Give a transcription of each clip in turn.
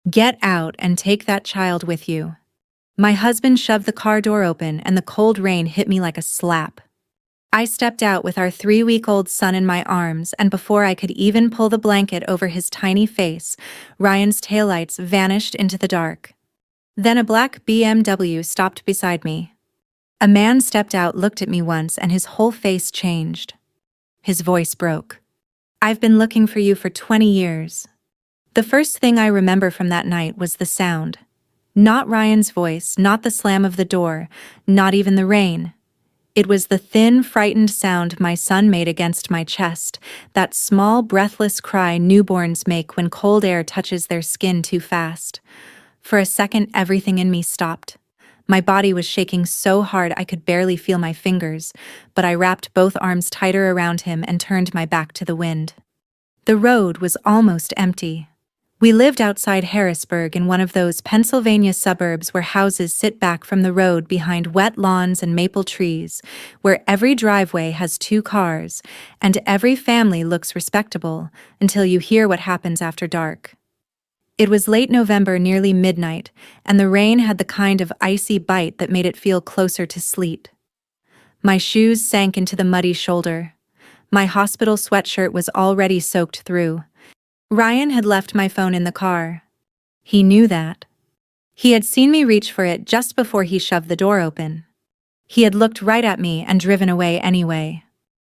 Get out and take that child with you. My husband shoved the car door open and the cold rain hit me like a slap. I stepped out with our 3-week-old son in my arms, and before I could even pull the blanket over his tiny face, Ryan's taillights vanished into the dark. Then a black BMW stopped beside me. A man stepped out, looked at me once, and his whole face changed. His voice broke. "I've been looking for you for 20 years. The first thing I remember from that night was the sound. Not Ryan's voice, not the slam of the door, not even the rain. It was the thin, frightened sound my son made against my chest, that small, breathless cry newborns make when cold air touches their skin too fast. For a second, everything in me stopped. My body was shaking so hard I could barely feel my fingers, but I wrapped both arms tighter around him and turned my back to the wind. The road was almost empty. We lived outside Harrisburg in one of those Pennsylvania suburbs where houses sit back from the road behind wet lawns and maple trees, where every driveway has 2 cars, and every family looks respectable until you hear what happens after dark. It was late November, nearly midnight, and the rain had the kind of icy bite that made it feel closer to sleet. My shoes sank into the muddy shoulder. My hospital sweatshirt was already soaked through. Ryan had left my phone in the car. He knew that. He had seen me reach for it just before he shoved the door open. He had looked right at me and driven away anyway.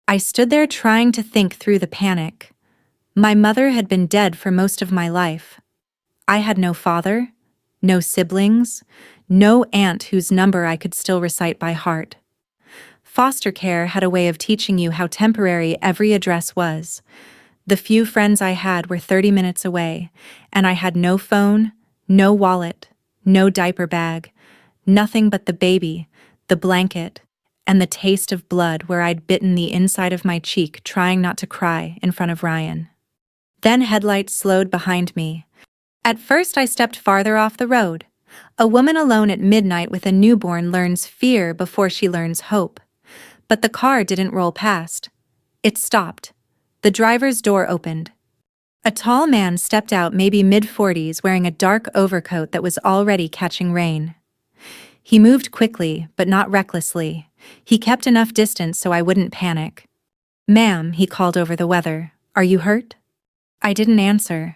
I stood there trying to think through the panic. My mother had been dead for most of my life. I had no father, no siblings, no aunt whose number I could still recite by heart. Foster care had a way of teaching you how temporary every address was. The few friends I had were 30 minutes away, and I had no phone, no wallet, no diaper bag, nothing but the baby, the blanket, and the taste of blood where I'd bitten the inside of my cheek trying not to cry in front of Ryan. Then headlights slowed behind me. At first I stepped farther off the road. A woman alone at midnight with a newborn learns fear before she learns hope. But the car didn't roll past. It stopped. The driver's door opened. A tall man stepped out, maybe mid-40s, wearing a dark overcoat that was already catching rain. He moved quickly, but not recklessly. He kept enough distance so I wouldn't panic. "Ma'am," he called over the weather, "are you hurt?" I didn't answer.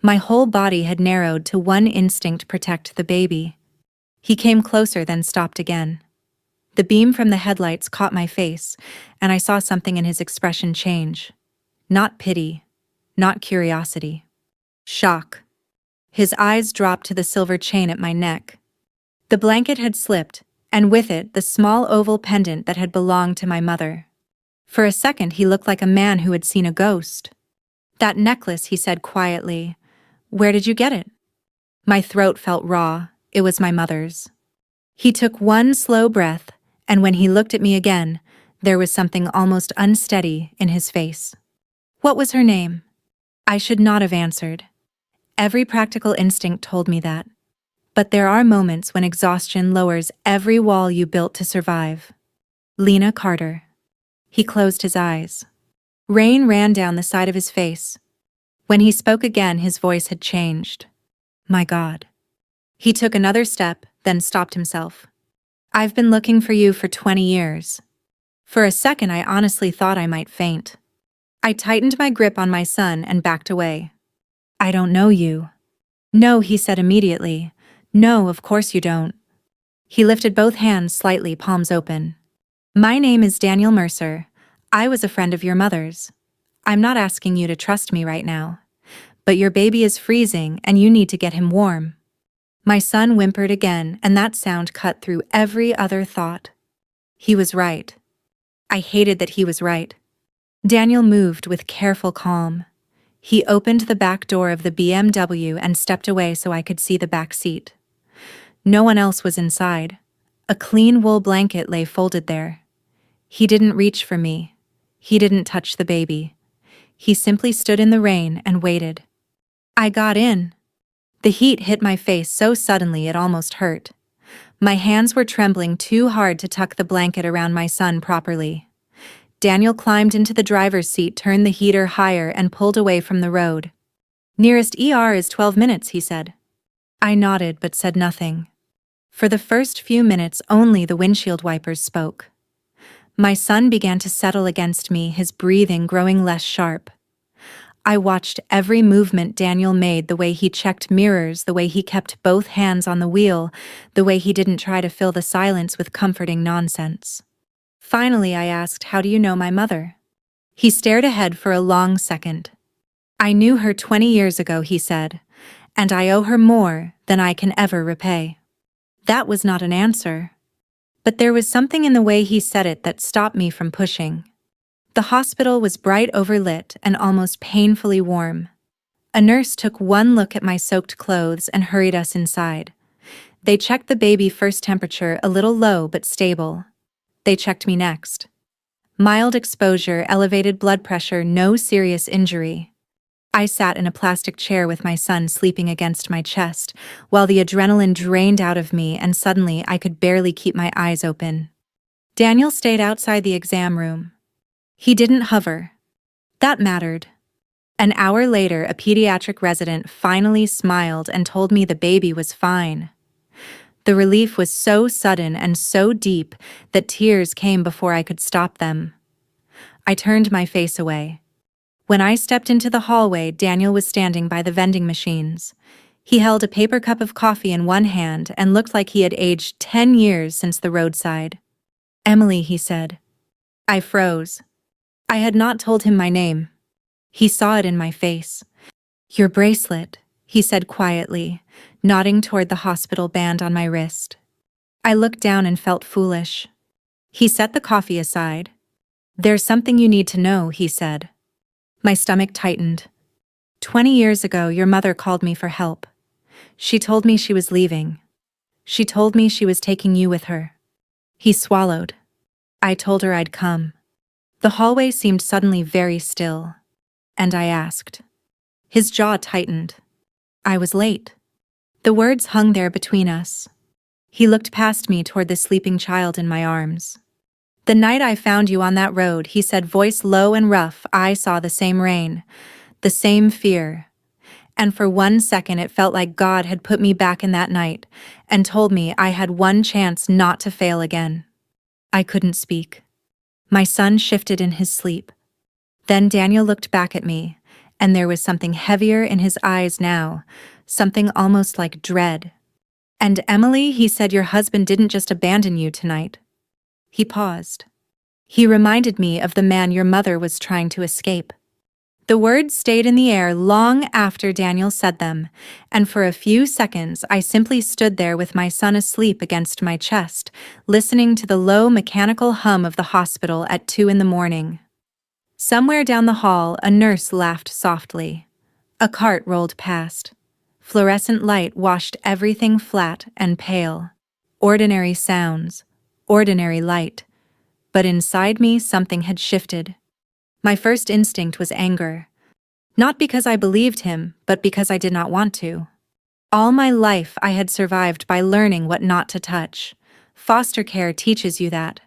My whole body had narrowed to one instinct: protect the baby. He came closer, then stopped again. The beam from the headlights caught my face, and I saw something in his expression change. Not pity, not curiosity. Shock. His eyes dropped to the silver chain at my neck. The blanket had slipped, and with it the small oval pendant that had belonged to my mother. For a second he looked like a man who had seen a ghost. "That necklace," he said quietly. "Where did you get it?" My throat felt raw. It was my mother's. He took one slow breath, and when he looked at me again, there was something almost unsteady in his face. "What was her name?" I should not have answered. Every practical instinct told me that. But there are moments when exhaustion lowers every wall you built to survive. "Lena Carter." He closed his eyes. Rain ran down the side of his face. When he spoke again, his voice had changed. "My God." He took another step, then stopped himself. "I've been looking for you for 20 years. For a second, I honestly thought I might faint. I tightened my grip on my son and backed away. "I don't know you." "No," he said immediately. "No, of course you don't." He lifted both hands slightly, palms open. "My name is Daniel Mercer. I was a friend of your mother's. I'm not asking you to trust me right now. But your baby is freezing and you need to get him warm." My son whimpered again, and that sound cut through every other thought. He was right. I hated that he was right. Daniel moved with careful calm. He opened the back door of the BMW and stepped away so I could see the back seat. No one else was inside. A clean wool blanket lay folded there. He didn't reach for me. He didn't touch the baby. He simply stood in the rain and waited. I got in. The heat hit my face so suddenly it almost hurt. My hands were trembling too hard to tuck the blanket around my son properly. Daniel climbed into the driver's seat, turned the heater higher, and pulled away from the road. "Nearest ER is 12 minutes, he said. I nodded but said nothing. For the first few minutes only the windshield wipers spoke. My son began to settle against me, his breathing growing less sharp. I watched every movement Daniel made, the way he checked mirrors, the way he kept both hands on the wheel, the way he didn't try to fill the silence with comforting nonsense. Finally, I asked, "How do you know my mother?" He stared ahead for a long second. "I knew her 20 years ago," he said, "and I owe her more than I can ever repay." That was not an answer. But there was something in the way he said it that stopped me from pushing. The hospital was bright overlit and almost painfully warm. A nurse took one look at my soaked clothes and hurried us inside. They checked the baby first, temperature a little low but stable. They checked me next. Mild exposure, elevated blood pressure, no serious injury. I sat in a plastic chair with my son sleeping against my chest, while the adrenaline drained out of me and suddenly I could barely keep my eyes open. Daniel stayed outside the exam room. He didn't hover. That mattered. An hour later, a pediatric resident finally smiled and told me the baby was fine. The relief was so sudden and so deep that tears came before I could stop them. I turned my face away. When I stepped into the hallway, Daniel was standing by the vending machines. He held a paper cup of coffee in one hand and looked like he had aged 10 years since the roadside. "Emily," he said. I froze. I had not told him my name. He saw it in my face. "Your bracelet," he said quietly, nodding toward the hospital band on my wrist. I looked down and felt foolish. He set the coffee aside. "There's something you need to know," he said. My stomach tightened. 20 years ago, your mother called me for help. She told me she was leaving. She told me she was taking you with her." He swallowed. "I told her I'd come." The hallway seemed suddenly very still. And I asked. His jaw tightened. I was late. The words hung there between us. He looked past me toward the sleeping child in my arms. "The night I found you on that road," he said, voice low and rough, "I saw the same rain, the same fear. And for 1 second it felt like God had put me back in that night and told me I had one chance not to fail again." I couldn't speak. My son shifted in his sleep. Then Daniel looked back at me, and there was something heavier in his eyes now, something almost like dread. "And Emily," he said, "your husband didn't just abandon you tonight." He paused. "He reminded me of the man your mother was trying to escape." The words stayed in the air long after Daniel said them, and for a few seconds I simply stood there with my son asleep against my chest, listening to the low mechanical hum of the hospital at 2 in the morning. Somewhere down the hall, a nurse laughed softly. A cart rolled past. Fluorescent light washed everything flat and pale. Ordinary sounds, ordinary light. But inside me, something had shifted. My first instinct was anger. Not because I believed him, but because I did not want to. All my life I had survived by learning what not to touch. Foster care teaches you that.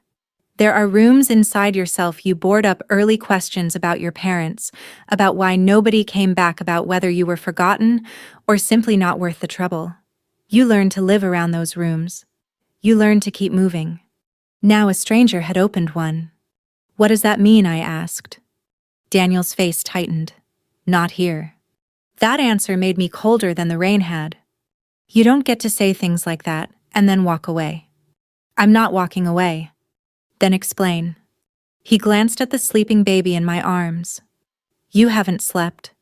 There are rooms inside yourself you board up, early questions about your parents, about why nobody came back, about whether you were forgotten or simply not worth the trouble. You learn to live around those rooms. You learn to keep moving. Now a stranger had opened one. "What does that mean?" I asked. Daniel's face tightened. "Not here." That answer made me colder than the rain had. "You don't get to say things like that and then walk away." "I'm not walking away." "Then explain." He glanced at the sleeping baby in my arms. "You haven't slept.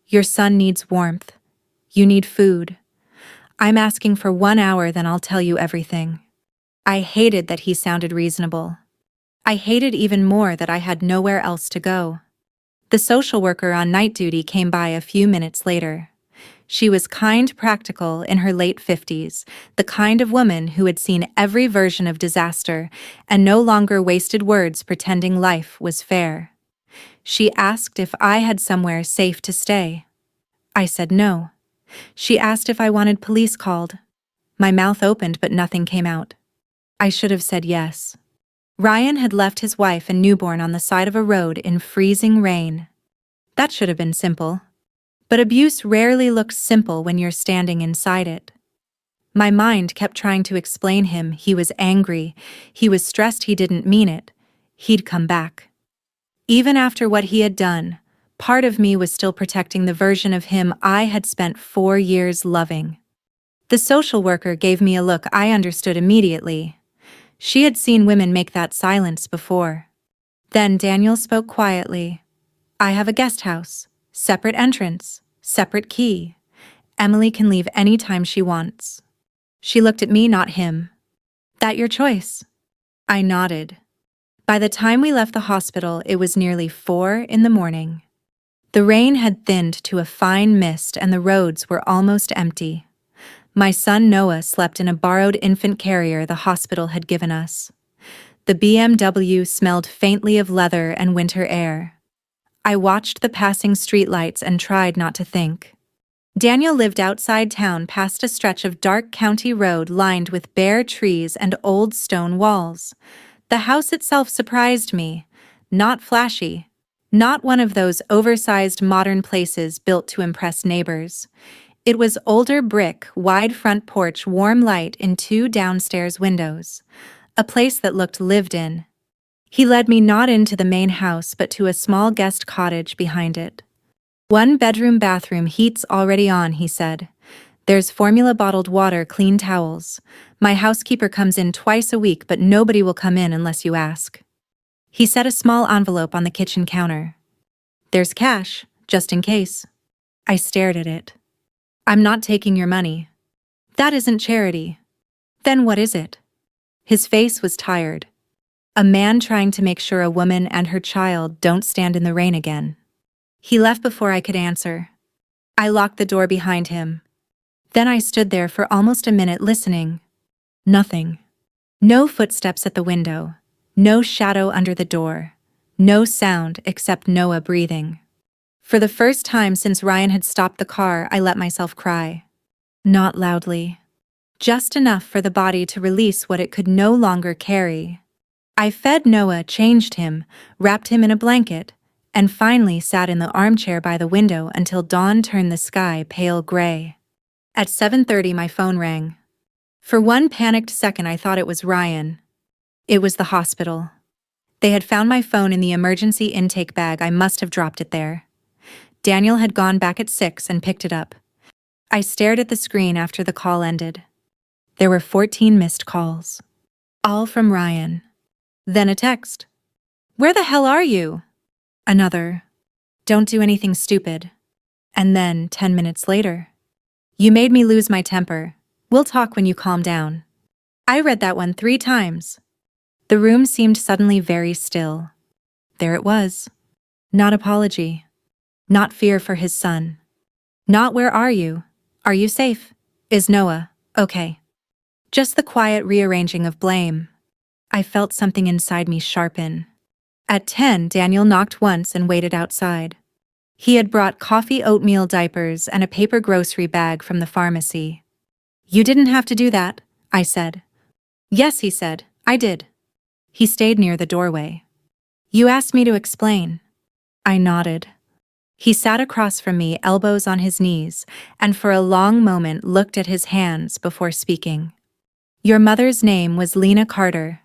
Your son needs warmth. You need food. I'm asking for 1 hour, then I'll tell you everything." I hated that he sounded reasonable. I hated even more that I had nowhere else to go. The social worker on night duty came by a few minutes later. She was kind, practical, in her late 50s, the kind of woman who had seen every version of disaster and no longer wasted words pretending life was fair. She asked if I had somewhere safe to stay. I said no. She asked if I wanted police called. My mouth opened but nothing came out. I should have said yes. Ryan had left his wife and newborn on the side of a road in freezing rain. That should have been simple. But abuse rarely looks simple when you're standing inside it. My mind kept trying to explain him. He was angry. He was stressed. He didn't mean it. He'd come back. Even after what he had done, part of me was still protecting the version of him I had spent 4 years loving. The social worker gave me a look I understood immediately. She had seen women make that silence before. Then Daniel spoke quietly. I have a guest house, separate entrance, separate key. Emily can leave any time she wants. She looked at me, not him. That your choice? I nodded. By the time we left the hospital, it was nearly 4 in the morning. The rain had thinned to a fine mist and the roads were almost empty. My son Noah slept in a borrowed infant carrier the hospital had given us. The BMW smelled faintly of leather and winter air. I watched the passing streetlights and tried not to think. Daniel lived outside town past a stretch of dark county road lined with bare trees and old stone walls. The house itself surprised me. Not flashy. Not one of those oversized modern places built to impress neighbors. It was older brick, wide front porch, warm light in 2 downstairs windows. A place that looked lived in. He led me not into the main house but to a small guest cottage behind it. 1-bedroom bathroom, heat's already on, he said. There's formula bottled water, clean towels. My housekeeper comes in twice a week but nobody will come in unless you ask. He set a small envelope on the kitchen counter. There's cash, just in case. I stared at it. I'm not taking your money. That isn't charity. Then what is it? His face was tired. A man trying to make sure a woman and her child don't stand in the rain again. He left before I could answer. I locked the door behind him. Then I stood there for almost a minute listening. Nothing. No footsteps at the window. No shadow under the door. No sound except Noah breathing. For the first time since Ryan had stopped the car, I let myself cry. Not loudly. Just enough for the body to release what it could no longer carry. I fed Noah, changed him, wrapped him in a blanket, and finally sat in the armchair by the window until dawn turned the sky pale gray. At 7:30 my phone rang. For one panicked second I thought it was Ryan. It was the hospital. They had found my phone in the emergency intake bag. I must have dropped it there. Daniel had gone back at 6 and picked it up. I stared at the screen after the call ended. There were 14 missed calls. All from Ryan. Then a text. Where the hell are you? Another. Don't do anything stupid. And then, 10 minutes later. You made me lose my temper. We'll talk when you calm down. I read that one 3 times. The room seemed suddenly very still. There it was. Not apology. Not fear for his son. Not where are you? Are you safe? Is Noah okay? Just the quiet rearranging of blame. I felt something inside me sharpen. At 10, Daniel knocked once and waited outside. He had brought coffee, oatmeal, diapers, and a paper grocery bag from the pharmacy. You didn't have to do that, I said. Yes, he said, I did. He stayed near the doorway. You asked me to explain. I nodded. He sat across from me, elbows on his knees, and for a long moment looked at his hands before speaking. Your mother's name was Lena Carter.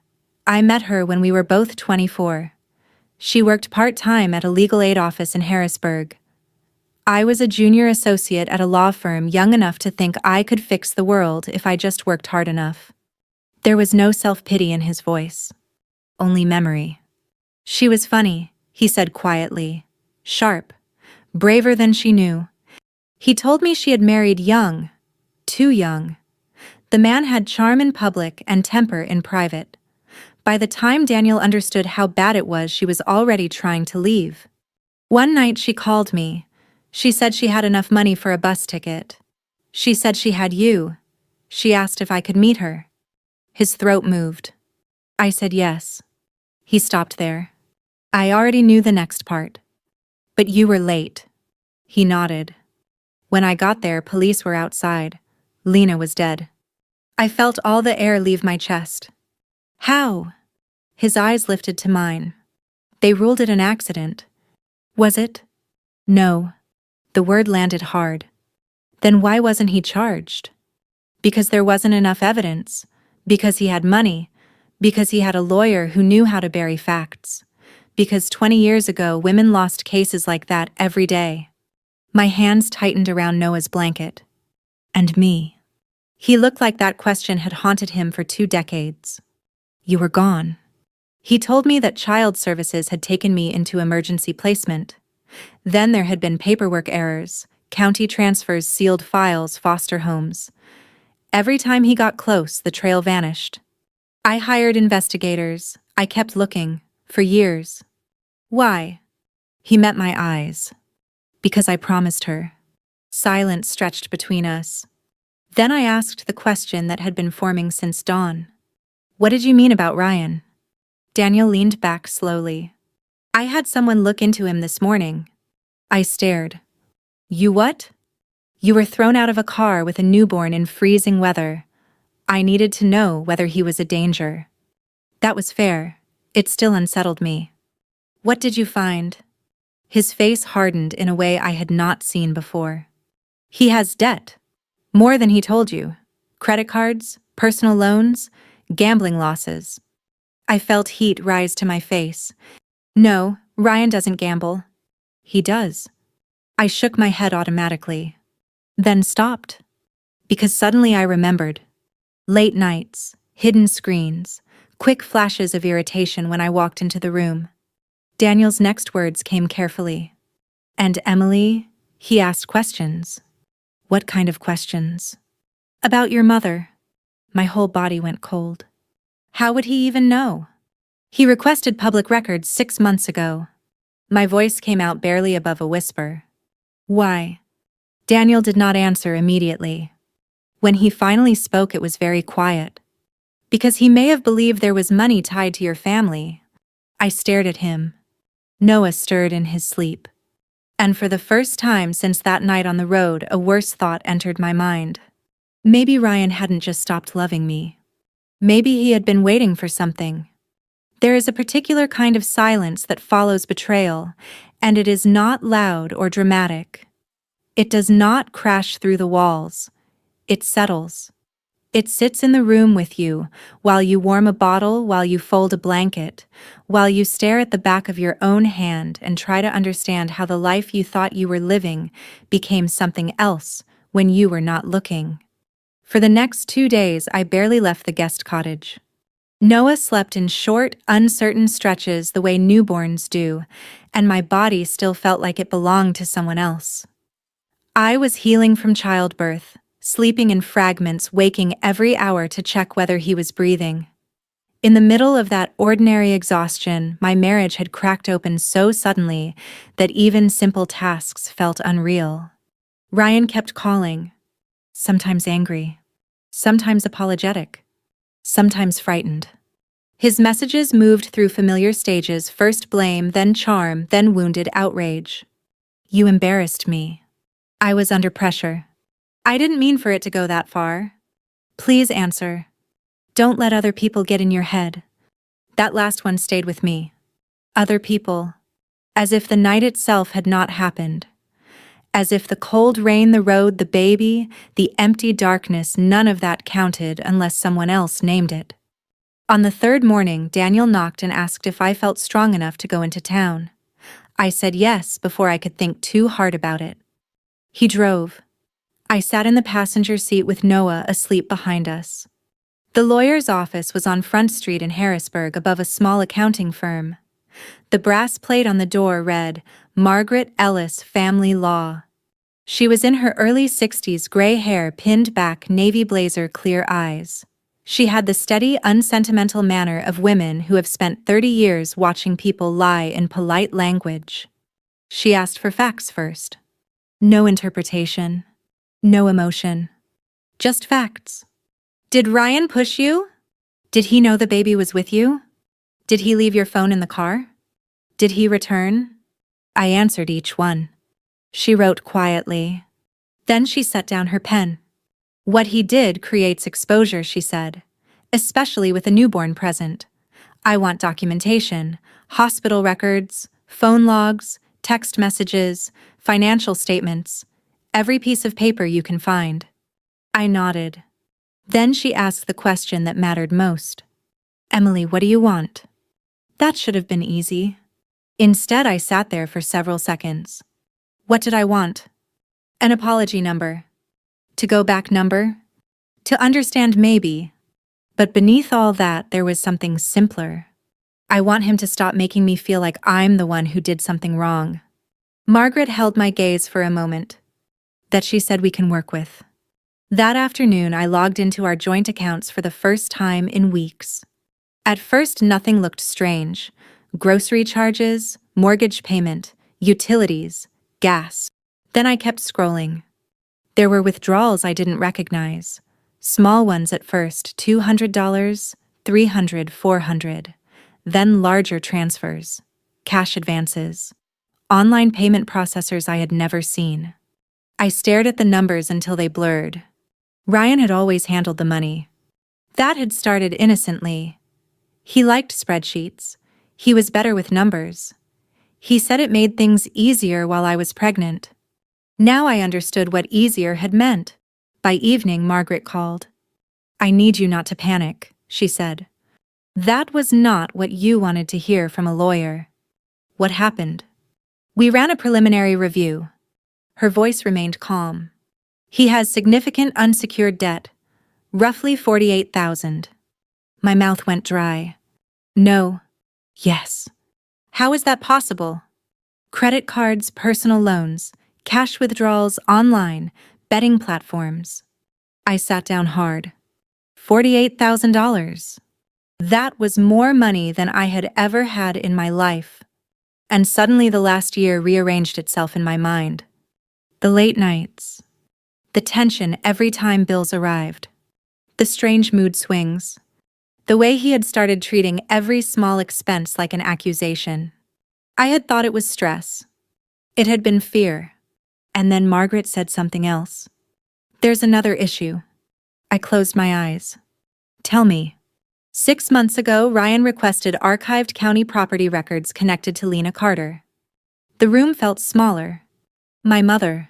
I met her when we were both 24. She worked part-time at a legal aid office in Harrisburg. I was a junior associate at a law firm, young enough to think I could fix the world if I just worked hard enough. There was no self-pity in his voice. Only memory. She was funny, he said quietly. Sharp. Braver than she knew. He told me she had married young. Too young. The man had charm in public and temper in private. By the time Daniel understood how bad it was, she was already trying to leave. One night she called me. She said she had enough money for a bus ticket. She said she had you. She asked if I could meet her. His throat moved. I said yes. He stopped there. I already knew the next part. But you were late. He nodded. When I got there, police were outside. Lena was dead. I felt all the air leave my chest. How? His eyes lifted to mine. They ruled it an accident. Was it? No. The word landed hard. Then why wasn't he charged? Because there wasn't enough evidence. Because he had money. Because he had a lawyer who knew how to bury facts. Because 20 years ago, women lost cases like that every day. My hands tightened around Noah's blanket. And me. He looked like that question had haunted him for 2 decades. You were gone. He told me that child services had taken me into emergency placement. Then there had been paperwork errors, county transfers, sealed files, foster homes. Every time he got close, the trail vanished. I hired investigators. I kept looking, for years. Why? He met my eyes. Because I promised her. Silence stretched between us. Then I asked the question that had been forming since dawn. What did you mean about Ryan? Daniel leaned back slowly. I had someone look into him this morning. I stared. You what? You were thrown out of a car with a newborn in freezing weather. I needed to know whether he was a danger. That was fair. It still unsettled me. What did you find? His face hardened in a way I had not seen before. He has debt. More than he told you. Credit cards, personal loans, gambling losses. I felt heat rise to my face. No, Ryan doesn't gamble. He does. I shook my head automatically. Then stopped. Because suddenly I remembered. Late nights, hidden screens, quick flashes of irritation when I walked into the room. Daniel's next words came carefully. And Emily, he asked questions. What kind of questions? About your mother. My whole body went cold. How would he even know? He requested public records 6 months ago. My voice came out barely above a whisper. Why? Daniel did not answer immediately. When he finally spoke, it was very quiet. Because he may have believed there was money tied to your family. I stared at him. Noah stirred in his sleep. And for the first time since that night on the road, a worse thought entered my mind. Maybe Ryan hadn't just stopped loving me. Maybe he had been waiting for something. There is a particular kind of silence that follows betrayal, and it is not loud or dramatic. It does not crash through the walls. It settles. It sits in the room with you, while you warm a bottle, while you fold a blanket, while you stare at the back of your own hand and try to understand how the life you thought you were living became something else when you were not looking. For the next 2 days, I barely left the guest cottage. Noah slept in short, uncertain stretches the way newborns do, and my body still felt like it belonged to someone else. I was healing from childbirth, sleeping in fragments, waking every hour to check whether he was breathing. In the middle of that ordinary exhaustion, my marriage had cracked open so suddenly that even simple tasks felt unreal. Ryan kept calling, sometimes angry, sometimes apologetic, sometimes frightened. His messages moved through familiar stages, first blame, then charm, then wounded outrage. You embarrassed me. I was under pressure. I didn't mean for it to go that far. Please answer. Don't let other people get in your head. That last one stayed with me. Other people. As if the night itself had not happened. As if the cold rain, the road, the baby, the empty darkness, none of that counted unless someone else named it. On the 3rd morning, Daniel knocked and asked if I felt strong enough to go into town. I said yes before I could think too hard about it. He drove. I sat in the passenger seat with Noah asleep behind us. The lawyer's office was on Front Street in Harrisburg above a small accounting firm. The brass plate on the door read, Margaret Ellis Family Law. She was in her early 60s, gray hair pinned back, navy blazer, clear eyes. She had the steady, unsentimental manner of women who have spent 30 years watching people lie in polite language. She asked for facts first. No interpretation. No emotion. Just facts. Did Ryan push you? Did he know the baby was with you? Did he leave your phone in the car? Did he return? I answered each one. She wrote quietly. Then she set down her pen. What he did creates exposure, she said, especially with a newborn present. I want documentation, hospital records, phone logs, text messages, financial statements, every piece of paper you can find. I nodded. Then she asked the question that mattered most. Emily, what do you want? That should have been easy. Instead, I sat there for several seconds. What did I want? An apology number. To go back number? To understand maybe. But beneath all that, there was something simpler. I want him to stop making me feel like I'm the one who did something wrong. Margaret held my gaze for a moment. That she said we can work with. That afternoon, I logged into our joint accounts for the first time in weeks. At first, nothing looked strange. Grocery charges, mortgage payment, utilities, gas. Then I kept scrolling. There were withdrawals I didn't recognize. Small ones at first, $200, $300, $400. Then larger transfers, cash advances, online payment processors I had never seen. I stared at the numbers until they blurred. Ryan had always handled the money. That had started innocently. He liked spreadsheets. He was better with numbers. He said it made things easier while I was pregnant. Now I understood what easier had meant. By evening, Margaret called. I need you not to panic, she said. That was not what you wanted to hear from a lawyer. What happened? We ran a preliminary review. Her voice remained calm. He has significant unsecured debt, roughly $48,000. My mouth went dry. No. Yes. How is that possible? Credit cards, personal loans, cash withdrawals online, betting platforms. I sat down hard. $48,000. That was more money than I had ever had in my life. And suddenly the last year rearranged itself in my mind. The late nights. The tension every time bills arrived. The strange mood swings. The way he had started treating every small expense like an accusation. I had thought it was stress. It had been fear. And then Margaret said something else. There's another issue. I closed my eyes. Tell me. 6 months ago, Ryan requested archived county property records connected to Lena Carter. The room felt smaller. My mother.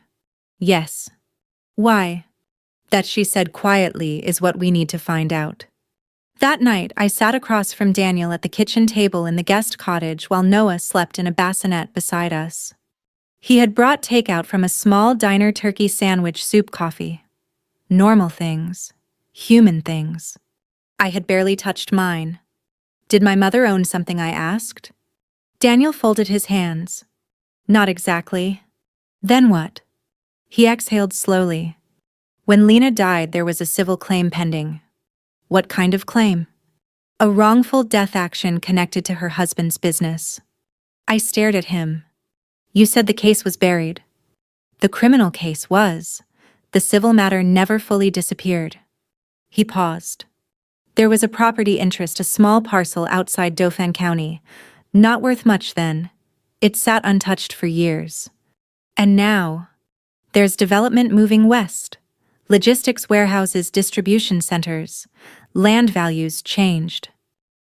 Yes. Why? That she said quietly is what we need to find out. That night, I sat across from Daniel at the kitchen table in the guest cottage while Noah slept in a bassinet beside us. He had brought takeout from a small diner turkey sandwich soup coffee. Normal things. Human things. I had barely touched mine. Did my mother own something, I asked? Daniel folded his hands. Not exactly. Then what? He exhaled slowly. When Lena died, there was a civil claim pending. What kind of claim? A wrongful death action connected to her husband's business. I stared at him. You said the case was buried. The criminal case was. The civil matter never fully disappeared. He paused. There was a property interest, a small parcel outside Dauphin County. Not worth much then. It sat untouched for years. And now, there's development moving west. Logistics warehouses, distribution centers. Land values changed.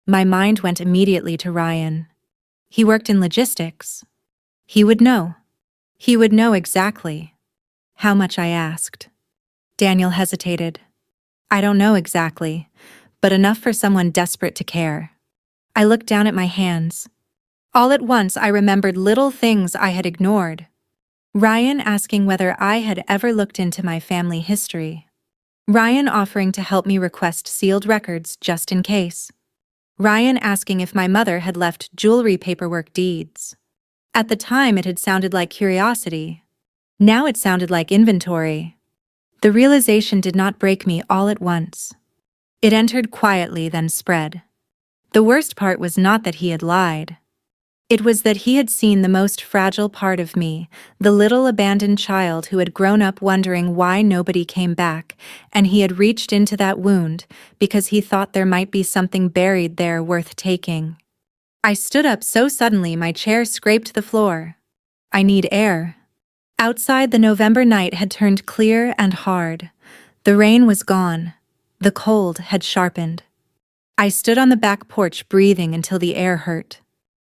My mind went immediately to Ryan. He worked in logistics. He would know. He would know exactly. How much, I asked. Daniel hesitated. I don't know exactly, but enough for someone desperate to care. I looked down at my hands. All at once I remembered little things I had ignored. Ryan asking whether I had ever looked into my family history. Ryan offering to help me request sealed records just in case. Ryan asking if my mother had left jewelry paperwork deeds. At the time it had sounded like curiosity. Now it sounded like inventory. The realization did not break me all at once. It entered quietly, then spread. The worst part was not that he had lied. It was that he had seen the most fragile part of me, the little abandoned child who had grown up wondering why nobody came back, and he had reached into that wound because he thought there might be something buried there worth taking. I stood up so suddenly my chair scraped the floor. I need air. Outside, the November night had turned clear and hard. The rain was gone. The cold had sharpened. I stood on the back porch breathing until the air hurt.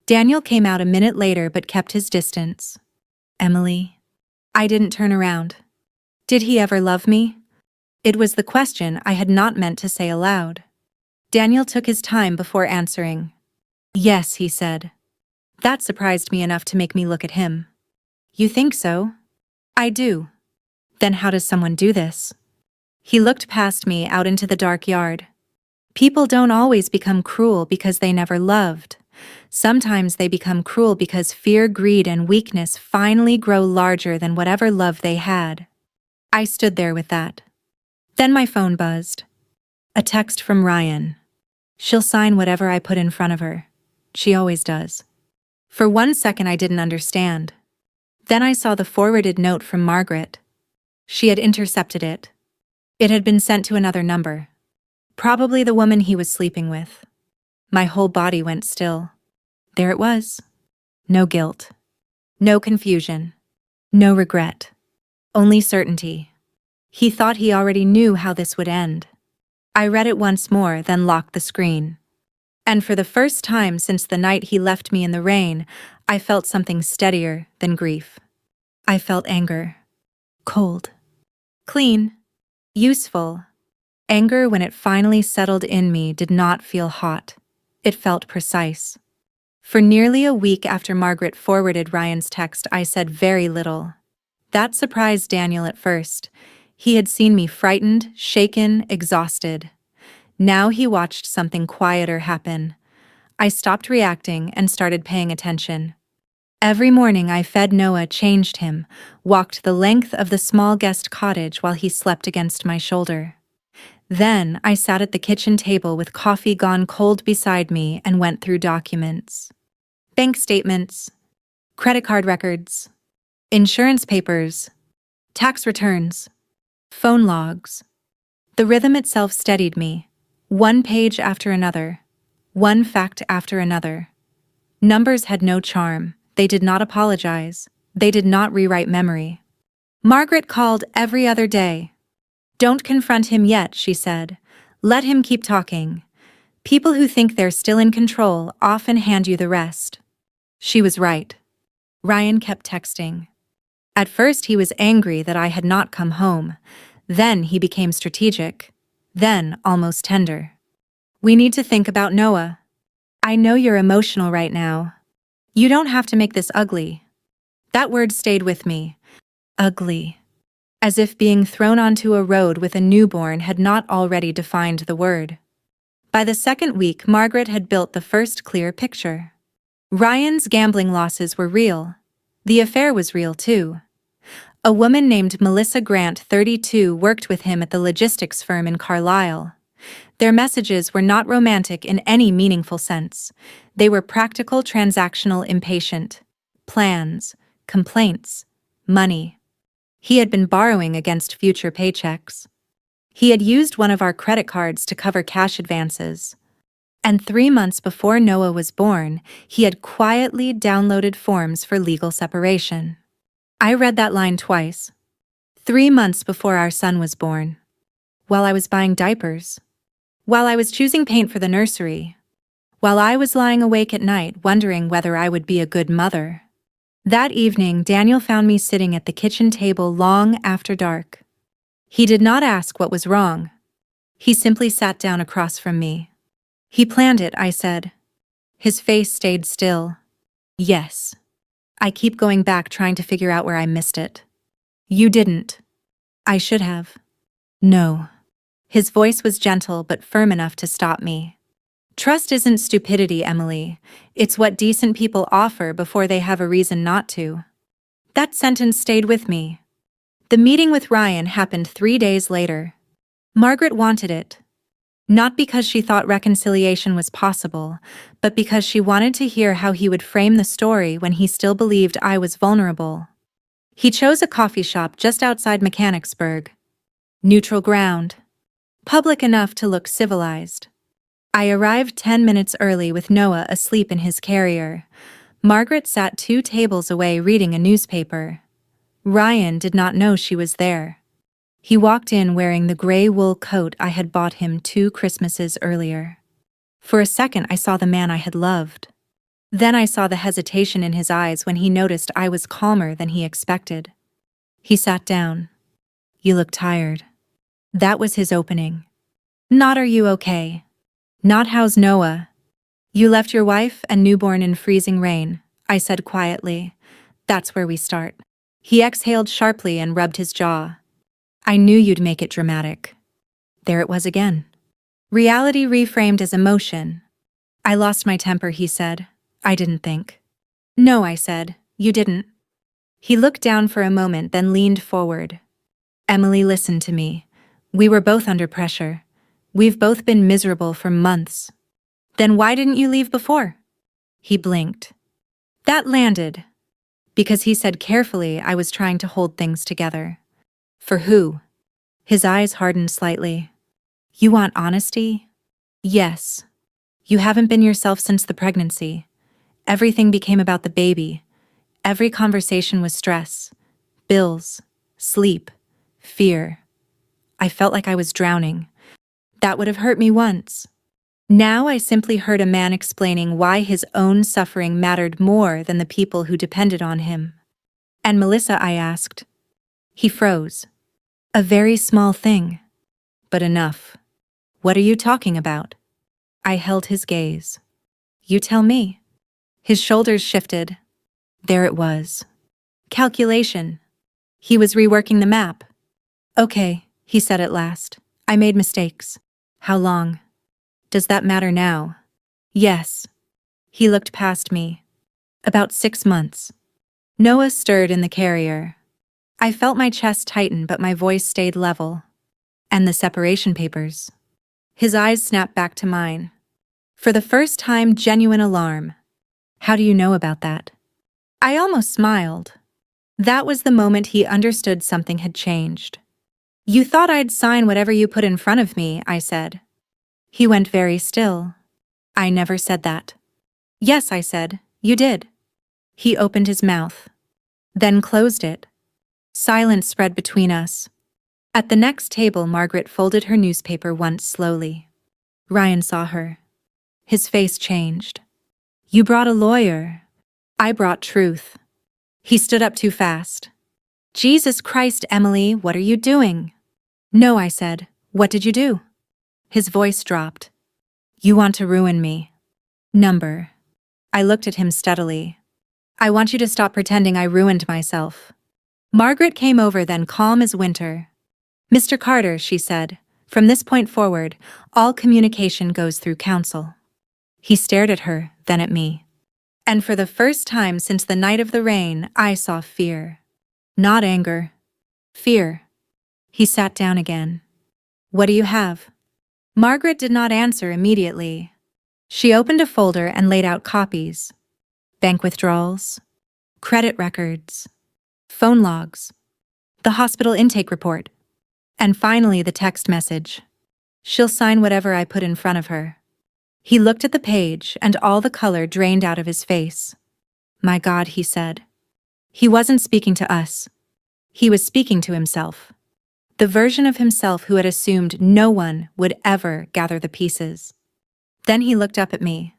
Daniel came out a minute later but kept his distance. Emily. I didn't turn around. Did he ever love me? It was the question I had not meant to say aloud. Daniel took his time before answering. Yes, he said. That surprised me enough to make me look at him. You think so? I do. Then how does someone do this? He looked past me out into the dark yard. People don't always become cruel because they never loved. Sometimes they become cruel because fear, greed, and weakness finally grow larger than whatever love they had. I stood there with that. Then my phone buzzed. A text from Ryan. She'll sign whatever I put in front of her. She always does. For 1 second I didn't understand. Then I saw the forwarded note from Margaret. She had intercepted it. It had been sent to another number. Probably the woman he was sleeping with. My whole body went still. There it was. No guilt. No confusion. No regret. Only certainty. He thought he already knew how this would end. I read it once more, then locked the screen. And for the first time since the night he left me in the rain, I felt something steadier than grief. I felt anger. Cold. Clean. Useful. Anger, when it finally settled in me, did not feel hot. It felt precise. For nearly a week after Margaret forwarded Ryan's text, I said very little. That surprised Daniel at first. He had seen me frightened, shaken, exhausted. Now he watched something quieter happen. I stopped reacting and started paying attention. Every morning I fed Noah, changed him, walked the length of the small guest cottage while he slept against my shoulder. Then I sat at the kitchen table with coffee gone cold beside me and went through documents. Bank statements, credit card records, insurance papers, tax returns, phone logs. The rhythm itself steadied me. One page after another. One fact after another. Numbers had no charm. They did not apologize. They did not rewrite memory. Margaret called every other day. Don't confront him yet, she said. Let him keep talking. People who think they're still in control often hand you the rest. She was right. Ryan kept texting. At first he was angry that I had not come home. Then he became strategic. Then almost tender. We need to think about Noah. I know you're emotional right now. You don't have to make this ugly. That word stayed with me. Ugly. As if being thrown onto a road with a newborn had not already defined the word. By the second week, Margaret had built the first clear picture. Ryan's gambling losses were real. The affair was real too. A woman named Melissa Grant, 32, worked with him at the logistics firm in Carlisle. Their messages were not romantic in any meaningful sense. They were practical, transactional, impatient. Plans, complaints, money. He had been borrowing against future paychecks. He had used one of our credit cards to cover cash advances. And 3 months before Noah was born, he had quietly downloaded forms for legal separation. I read that line twice. 3 months before our son was born. While I was buying diapers. While I was choosing paint for the nursery. While I was lying awake at night wondering whether I would be a good mother. That evening, Daniel found me sitting at the kitchen table long after dark. He did not ask what was wrong. He simply sat down across from me. He planned it, I said. His face stayed still. Yes. I keep going back trying to figure out where I missed it. You didn't. I should have. No. His voice was gentle but firm enough to stop me. Trust isn't stupidity, Emily. It's what decent people offer before they have a reason not to. That sentence stayed with me. The meeting with Ryan happened 3 days later. Margaret wanted it. Not because she thought reconciliation was possible, but because she wanted to hear how he would frame the story when he still believed I was vulnerable. He chose a coffee shop just outside Mechanicsburg. Neutral ground. Public enough to look civilized. I arrived 10 minutes early with Noah asleep in his carrier. Margaret sat 2 tables away reading a newspaper. Ryan did not know she was there. He walked in wearing the gray wool coat I had bought him 2 Christmases earlier. For a second I saw the man I had loved. Then I saw the hesitation in his eyes when he noticed I was calmer than he expected. He sat down. You look tired. That was his opening. Not are you okay? Not how's Noah? You left your wife and newborn in freezing rain, I said quietly. That's where we start. He exhaled sharply and rubbed his jaw. I knew you'd make it dramatic. There it was again. Reality reframed as emotion. I lost my temper, he said. I didn't think. No, I said. You didn't. He looked down for a moment, then leaned forward. Emily, listen to me. We were both under pressure. We've both been miserable for months. Then why didn't you leave before? He blinked. That landed. Because he said carefully I was trying to hold things together. For who? His eyes hardened slightly. You want honesty? Yes. You haven't been yourself since the pregnancy. Everything became about the baby. Every conversation was stress. Bills. Sleep. Fear. I felt like I was drowning. That would have hurt me once. Now I simply heard a man explaining why his own suffering mattered more than the people who depended on him. And Melissa, I asked. He froze. A very small thing. But enough. What are you talking about? I held his gaze. You tell me. His shoulders shifted. There it was. Calculation. He was reworking the map. Okay, he said at last. I made mistakes. How long? Does that matter now? Yes. He looked past me. About 6 months. Noah stirred in the carrier. I felt my chest tighten, but my voice stayed level. And the separation papers. His eyes snapped back to mine. For the first time, genuine alarm. How do you know about that? I almost smiled. That was the moment he understood something had changed. You thought I'd sign whatever you put in front of me, I said. He went very still. I never said that. Yes, I said, you did. He opened his mouth. Then closed it. Silence spread between us. At the next table, Margaret folded her newspaper once slowly. Ryan saw her. His face changed. You brought a lawyer. I brought truth. He stood up too fast. Jesus Christ, Emily, what are you doing? No, I said. What did you do? His voice dropped. You want to ruin me. Number. I looked at him steadily. I want you to stop pretending I ruined myself. Margaret came over then, calm as winter. Mr. Carter, she said, from this point forward, all communication goes through counsel. He stared at her, then at me. And for the first time since the night of the rain, I saw fear. Not anger. Fear. He sat down again. What do you have? Margaret did not answer immediately. She opened a folder and laid out copies. Bank withdrawals. Credit records. Phone logs. The hospital intake report. And finally the text message. She'll sign whatever I put in front of her. He looked at the page and all the color drained out of his face. My God, he said. He wasn't speaking to us. He was speaking to himself. The version of himself who had assumed no one would ever gather the pieces. Then he looked up at me.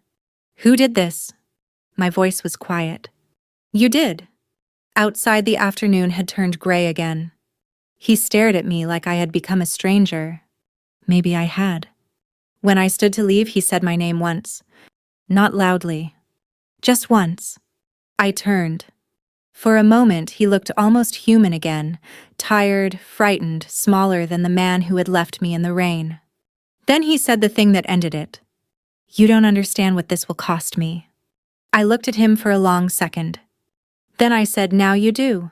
Who did this? My voice was quiet. You did. Outside, the afternoon had turned gray again. He stared at me like I had become a stranger. Maybe I had. When I stood to leave, he said my name once. Not loudly. Just once. I turned. For a moment, he looked almost human again, tired, frightened, smaller than the man who had left me in the rain. Then he said the thing that ended it. You don't understand what this will cost me. I looked at him for a long second. Then I said, now you do.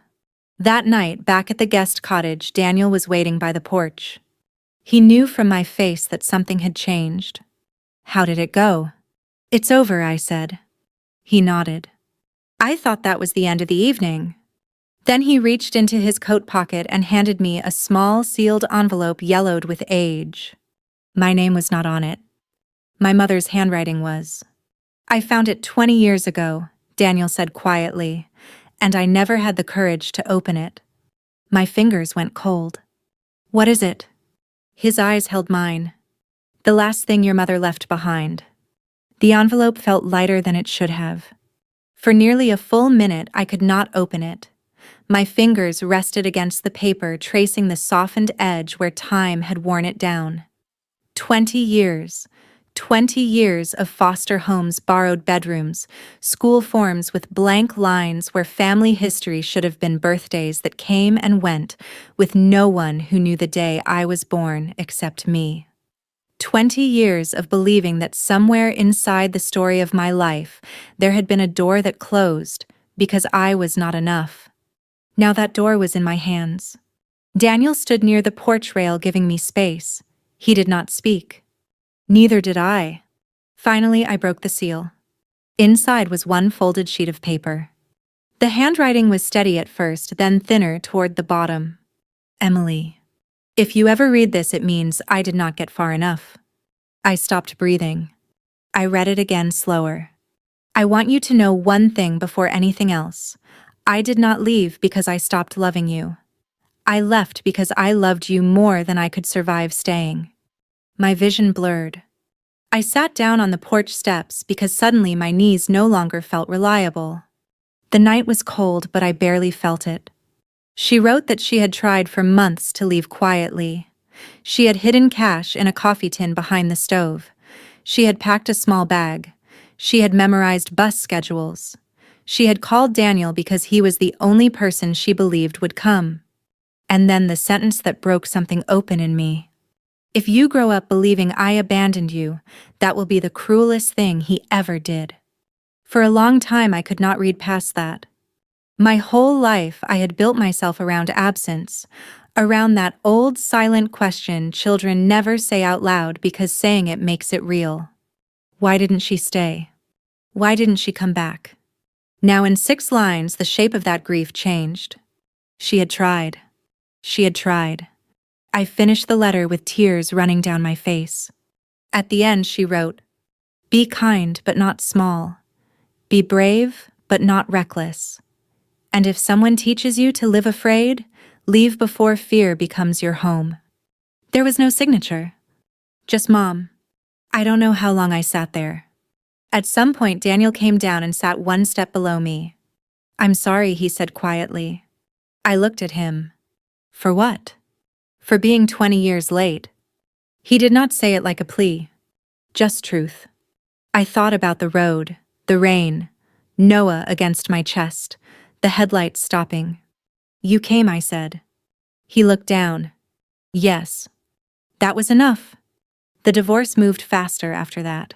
That night, back at the guest cottage, Daniel was waiting by the porch. He knew from my face that something had changed. How did it go? It's over, I said. He nodded. I thought that was the end of the evening. Then he reached into his coat pocket and handed me a small sealed envelope yellowed with age. My name was not on it. My mother's handwriting was. I found it 20 years ago, Daniel said quietly, and I never had the courage to open it. My fingers went cold. What is it? His eyes held mine. The last thing your mother left behind. The envelope felt lighter than it should have. For nearly a full minute, I could not open it. My fingers rested against the paper, tracing the softened edge where time had worn it down. 20 years. 20 years of foster homes, borrowed bedrooms, school forms with blank lines where family history should have been birthdays that came and went, with no one who knew the day I was born except me. 20 years of believing that somewhere inside the story of my life there had been a door that closed because I was not enough. Now that door was in my hands. Daniel stood near the porch rail giving me space. He did not speak. Neither did I. Finally, I broke the seal. Inside was one folded sheet of paper. The handwriting was steady at first, then thinner toward the bottom. Emily. If you ever read this, it means I did not get far enough. I stopped breathing. I read it again slower. I want you to know one thing before anything else. I did not leave because I stopped loving you. I left because I loved you more than I could survive staying. My vision blurred. I sat down on the porch steps because suddenly my knees no longer felt reliable. The night was cold, but I barely felt it. She wrote that she had tried for months to leave quietly. She had hidden cash in a coffee tin behind the stove. She had packed a small bag. She had memorized bus schedules. She had called Daniel because he was the only person she believed would come. And then the sentence that broke something open in me. If you grow up believing I abandoned you, that will be the cruelest thing he ever did. For a long time I could not read past that. My whole life I had built myself around absence, around that old silent question children never say out loud because saying it makes it real. Why didn't she stay? Why didn't she come back? Now in 6 lines the shape of that grief changed. She had tried. She had tried. I finished the letter with tears running down my face. At the end she wrote, "Be kind but not small. Be brave but not reckless. And if someone teaches you to live afraid, leave before fear becomes your home." There was no signature. Just Mom. I don't know how long I sat there. At some point Daniel came down and sat one step below me. "I'm sorry," he said quietly. I looked at him. For what? For being 20 years late. He did not say it like a plea. Just truth. I thought about the road, the rain, Noah against my chest, the headlights stopping. "You came," I said. He looked down. Yes. That was enough. The divorce moved faster after that.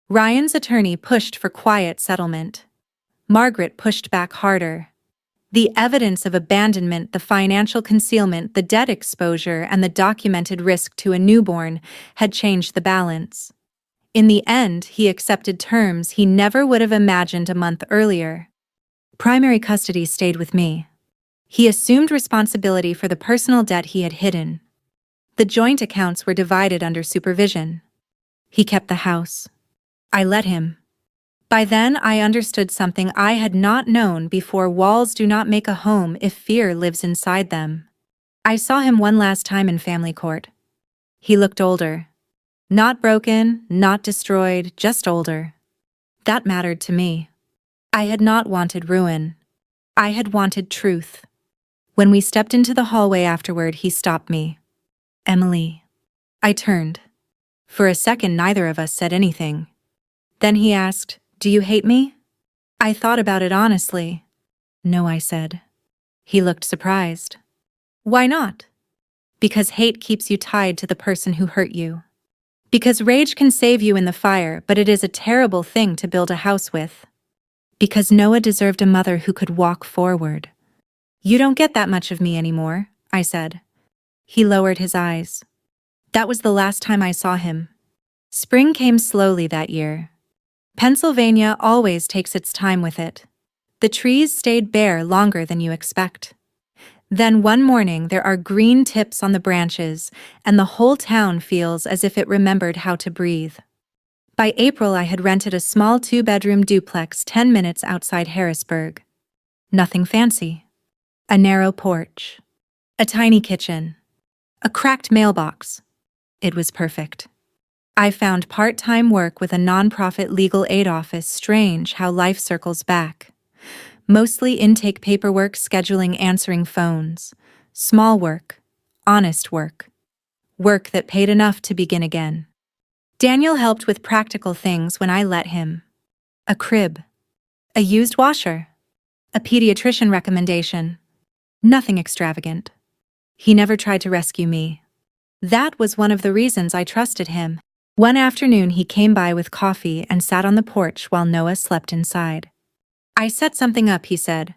Ryan's attorney pushed for quiet settlement. Margaret pushed back harder. The evidence of abandonment, the financial concealment, the debt exposure, and the documented risk to a newborn had changed the balance. In the end, he accepted terms he never would have imagined a month earlier. Primary custody stayed with me. He assumed responsibility for the personal debt he had hidden. The joint accounts were divided under supervision. He kept the house. I let him. By then, I understood something I had not known before: walls do not make a home if fear lives inside them. I saw him one last time in family court. He looked older. Not broken, not destroyed, just older. That mattered to me. I had not wanted ruin. I had wanted truth. When we stepped into the hallway afterward, he stopped me. "Emily." I turned. For a second, neither of us said anything. Then he asked, "Do you hate me?" I thought about it honestly. "No," I said. He looked surprised. "Why not?" "Because hate keeps you tied to the person who hurt you. Because rage can save you in the fire, but it is a terrible thing to build a house with. Because Noah deserved a mother who could walk forward." "You don't get that much of me anymore," I said. He lowered his eyes. That was the last time I saw him. Spring came slowly that year. Pennsylvania always takes its time with it. The trees stayed bare longer than you expect. Then one morning there are green tips on the branches, and the whole town feels as if it remembered how to breathe. By April I had rented a small 2-bedroom duplex 10 minutes outside Harrisburg. Nothing fancy. A narrow porch. A tiny kitchen. A cracked mailbox. It was perfect. I found part-time work with a nonprofit legal aid office. Strange how life circles back. Mostly intake paperwork, scheduling, answering phones. Small work. Honest work. Work that paid enough to begin again. Daniel helped with practical things when I let him. A crib. A used washer. A pediatrician recommendation. Nothing extravagant. He never tried to rescue me. That was one of the reasons I trusted him. One afternoon he came by with coffee and sat on the porch while Noah slept inside. "I set something up," he said.